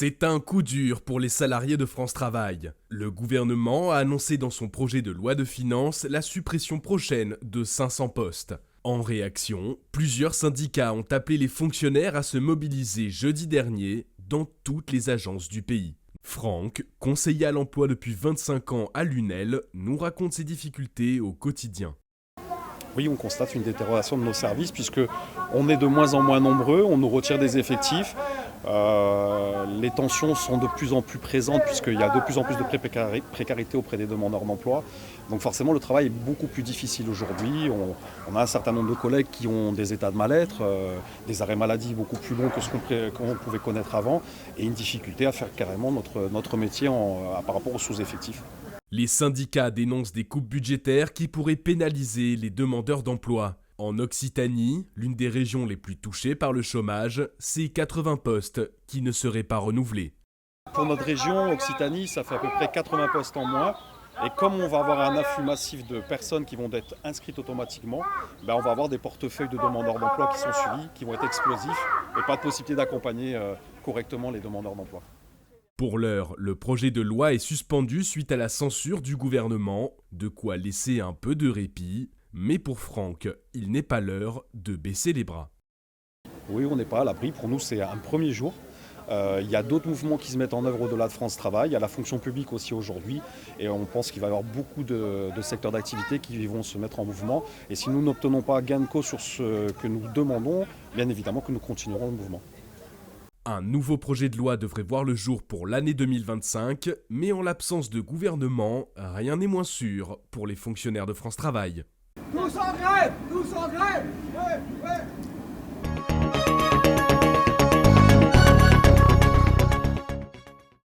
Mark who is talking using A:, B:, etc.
A: C'est un coup dur pour les salariés de France Travail. Le gouvernement a annoncé dans son projet de loi de finances la suppression prochaine de 500 postes. En réaction, plusieurs syndicats ont appelé les fonctionnaires à se mobiliser jeudi dernier dans toutes les agences du pays. Franck, conseiller à l'emploi depuis 25 ans à l'UNEL, nous raconte ses difficultés au quotidien.
B: Oui, on constate une détérioration de nos services puisque on est de moins en moins nombreux, on nous retire des effectifs. Les tensions sont de plus en plus présentes puisqu'il y a de plus en plus de précarité auprès des demandeurs d'emploi. Donc forcément, le travail est beaucoup plus difficile aujourd'hui. On a un certain nombre de collègues qui ont des états de mal-être, des arrêts maladie beaucoup plus longs que ce qu'on pouvait connaître avant et une difficulté à faire carrément notre métier par rapport aux sous-effectifs.
A: Les syndicats dénoncent des coupes budgétaires qui pourraient pénaliser les demandeurs d'emploi. En Occitanie, l'une des régions les plus touchées par le chômage, c'est 80 postes qui ne seraient pas renouvelés.
B: Pour notre région, Occitanie, ça fait à peu près 80 postes en moins. Et comme on va avoir un afflux massif de personnes qui vont être inscrites automatiquement, on va avoir des portefeuilles de demandeurs d'emploi qui sont suivis, qui vont être explosifs et pas de possibilité d'accompagner correctement les demandeurs d'emploi.
A: Pour l'heure, le projet de loi est suspendu suite à la censure du gouvernement, de quoi laisser un peu de répit. Mais pour Franck, il n'est pas l'heure de baisser les bras.
B: Oui, on n'est pas à l'abri. Pour nous, c'est un premier jour. Il y a d'autres mouvements qui se mettent en œuvre au-delà de France Travail. Il y a la fonction publique aussi aujourd'hui. Et on pense qu'il va y avoir beaucoup de secteurs d'activité qui vont se mettre en mouvement. Et si nous n'obtenons pas gain de cause sur ce que nous demandons, bien évidemment que nous continuerons le mouvement.
A: Un nouveau projet de loi devrait voir le jour pour l'année 2025, mais en l'absence de gouvernement, rien n'est moins sûr pour les fonctionnaires de France Travail.
C: Tous en grève! Tous en grève!